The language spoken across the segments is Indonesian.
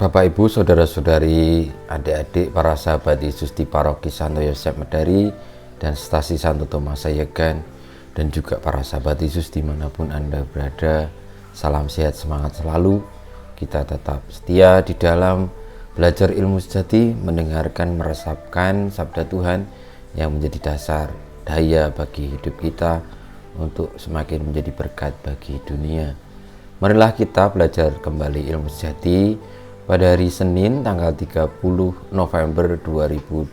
Bapak, Ibu, saudara-saudari, adik-adik, para sahabat Yesus di Paroki Santo Yosef Medari dan Stasi Santo Thomas Sayegan, dan juga para sahabat Yesus dimanapun Anda berada, salam sehat, semangat selalu. Kita tetap setia di dalam belajar ilmu sejati, mendengarkan, meresapkan sabda Tuhan yang menjadi dasar daya bagi hidup kita untuk semakin menjadi berkat bagi dunia. Marilah kita belajar kembali ilmu sejati pada hari Senin tanggal 30 November 2020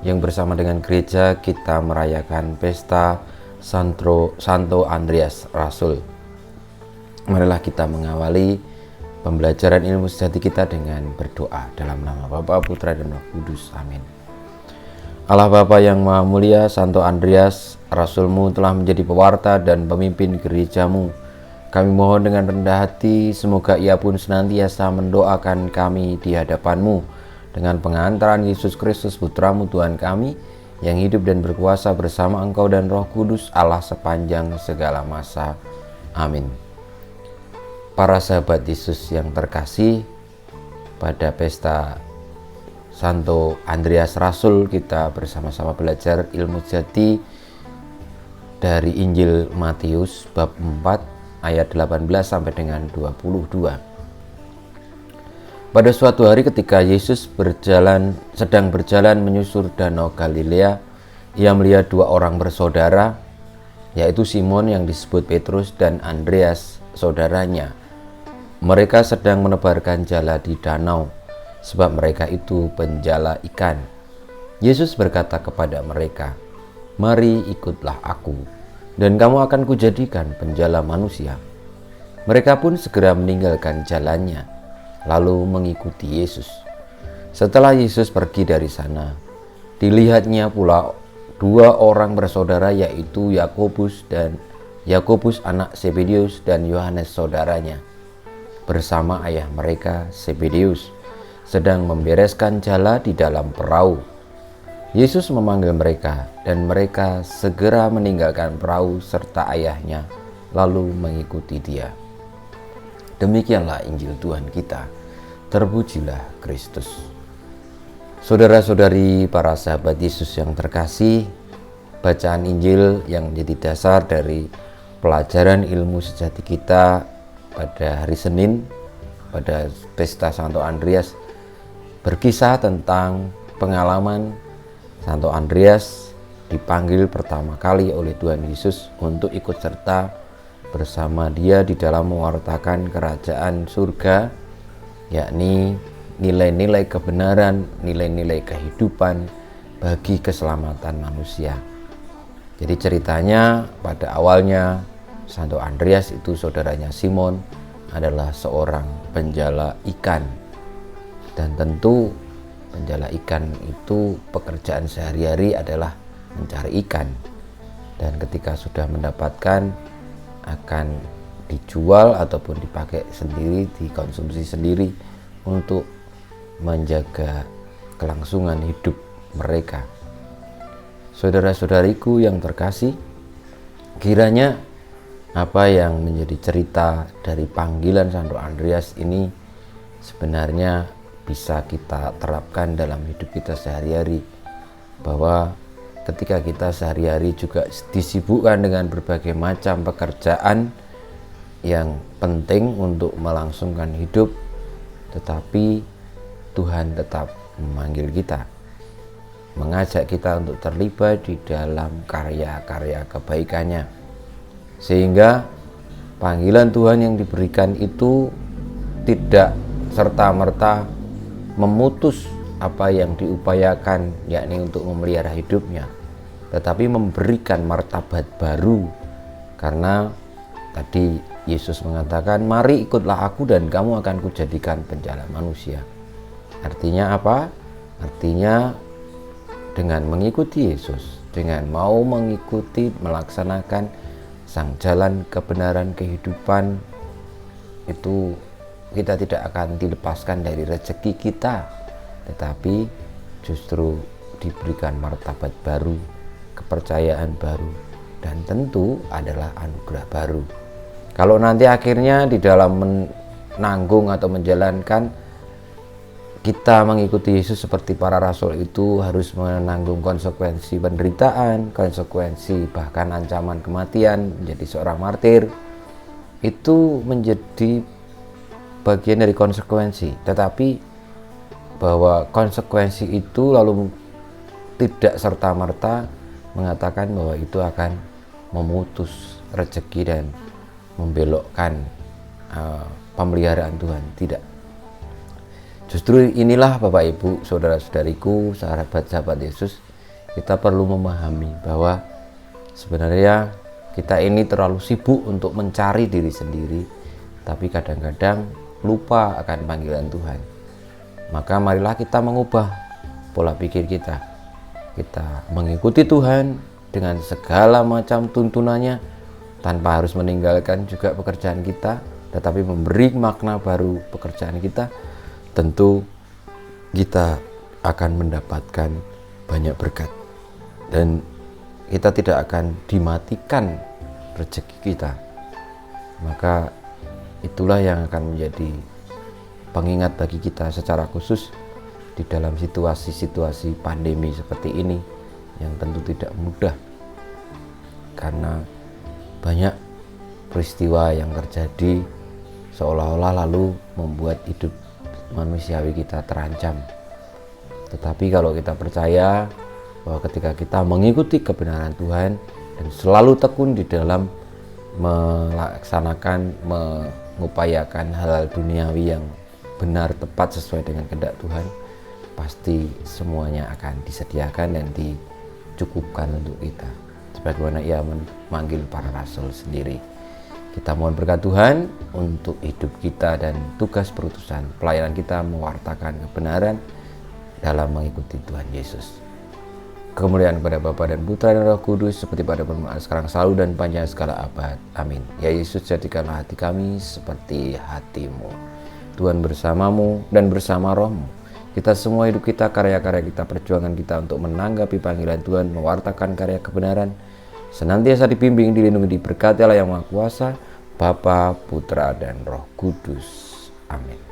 yang bersama dengan gereja kita merayakan pesta Santo Andreas Rasul. Marilah kita mengawali pembelajaran ilmu sejati kita dengan berdoa dalam nama Bapa, Putra, dan Roh Kudus. Amin. Allah Bapa yang Maha Mulia, Santo Andreas Rasul-Mu telah menjadi pewarta dan pemimpin gereja-Mu. Kami mohon dengan rendah hati, semoga ia pun senantiasa mendoakan kami di hadapan-Mu dengan pengantaran Yesus Kristus Putra-Mu Tuhan kami, yang hidup dan berkuasa bersama Engkau dan Roh Kudus Allah sepanjang segala masa. Amin. Para sahabat Yesus yang terkasih, pada pesta Santo Andreas Rasul kita bersama-sama belajar ilmu sejati dari Injil Matius bab 4 ayat 18 sampai dengan 22. Pada suatu hari ketika Yesus sedang berjalan menyusur danau Galilea, ia melihat dua orang bersaudara, yaitu Simon yang disebut Petrus dan Andreas saudaranya. Mereka sedang menebarkan jala di danau, sebab mereka itu penjala ikan. Yesus berkata kepada mereka, "Mari ikutlah aku, dan kamu akan kujadikan penjala manusia." Mereka pun segera meninggalkan jalannya, lalu mengikuti Yesus. Setelah Yesus pergi dari sana, dilihatnya pula dua orang bersaudara, yaitu Yakobus anak Zebedeus dan Yohanes saudaranya, bersama ayah mereka Zebedeus, sedang membereskan jala di dalam perahu. Yesus memanggil mereka, dan mereka segera meninggalkan perahu serta ayahnya, lalu mengikuti Dia. Demikianlah Injil Tuhan kita. Terpujilah Kristus. Saudara-saudari, para sahabat Yesus yang terkasih, bacaan Injil yang menjadi dasar dari pelajaran ilmu sejati kita pada hari Senin, pada pesta Santo Andreas, berkisah tentang pengalaman Santo Andreas dipanggil pertama kali oleh Tuhan Yesus untuk ikut serta bersama Dia di dalam mewartakan kerajaan surga, yakni nilai-nilai kebenaran, nilai-nilai kehidupan bagi keselamatan manusia. Jadi ceritanya pada awalnya Santo Andreas itu saudaranya Simon adalah seorang penjala ikan, dan tentu penjala ikan itu pekerjaan sehari-hari adalah mencari ikan, dan ketika sudah mendapatkan akan dijual ataupun dipakai sendiri, dikonsumsi sendiri untuk menjaga kelangsungan hidup mereka. Saudara-saudariku yang terkasih, kiranya apa yang menjadi cerita dari panggilan Santo Andreas ini sebenarnya bisa kita terapkan dalam hidup kita sehari-hari, bahwa ketika kita sehari-hari juga disibukkan dengan berbagai macam pekerjaan yang penting untuk melangsungkan hidup, tetapi Tuhan tetap memanggil kita, mengajak kita untuk terlibat di dalam karya-karya kebaikannya, sehingga panggilan Tuhan yang diberikan itu tidak serta-merta memutus apa yang diupayakan, yakni untuk memelihara hidupnya, tetapi memberikan martabat baru. Karena tadi Yesus mengatakan, "Mari ikutlah aku dan kamu akan kujadikan penjala manusia." Artinya apa? Artinya dengan mengikuti Yesus, dengan mau mengikuti, melaksanakan sang jalan kebenaran kehidupan, itu kita tidak akan dilepaskan dari rezeki kita, tetapi justru diberikan martabat baru, kepercayaan baru, dan tentu adalah anugerah baru. Kalau nanti akhirnya di dalam menanggung atau menjalankan kita mengikuti Yesus seperti para rasul itu harus menanggung konsekuensi penderitaan, konsekuensi bahkan ancaman kematian, menjadi seorang martir, itu menjadi bagian dari konsekuensi. Tetapi bahwa konsekuensi itu lalu tidak serta-merta mengatakan bahwa itu akan memutus rezeki dan membelokkan pemeliharaan Tuhan. Tidak. Justru inilah Bapak Ibu, saudara-saudariku, sahabat-sahabat Yesus, kita perlu memahami bahwa sebenarnya kita ini terlalu sibuk untuk mencari diri sendiri, tapi kadang-kadang lupa akan panggilan Tuhan. Maka marilah kita mengubah pola pikir kita. Kita mengikuti Tuhan dengan segala macam tuntunannya, tanpa harus meninggalkan juga pekerjaan kita, tetapi memberi makna baru pekerjaan kita. Tentu kita akan mendapatkan banyak berkat dan kita tidak akan dimatikan rezeki kita. Maka itulah yang akan menjadi pengingat bagi kita secara khusus di dalam situasi-situasi pandemi seperti ini yang tentu tidak mudah, karena banyak peristiwa yang terjadi seolah-olah lalu membuat hidup manusiawi kita terancam. Tetapi kalau kita percaya bahwa ketika kita mengikuti kebenaran Tuhan dan selalu tekun di dalam melaksanakan, mengupayakan hal-hal duniawi yang benar, tepat, sesuai dengan kehendak Tuhan, pasti semuanya akan disediakan dan dicukupkan untuk kita, sebagaimana Ia memanggil para rasul sendiri. Kita mohon berkat Tuhan untuk hidup kita dan tugas perutusan pelayanan kita mewartakan kebenaran dalam mengikuti Tuhan Yesus. Kemuliaan kepada Bapa dan Putra dan Roh Kudus seperti pada permulaan sekarang selalu dan panjang segala abad. Amin. Ya Yesus, jadikanlah hati kami seperti hati-Mu. Tuhan bersamamu dan bersama rohmu. Kita semua hidup kita, karya-karya kita, perjuangan kita untuk menanggapi panggilan Tuhan, mewartakan karya kebenaran, senantiasa dibimbing, dilindungi, diberkati Allah yang Maha Kuasa, Bapa, Putra, dan Roh Kudus. Amin.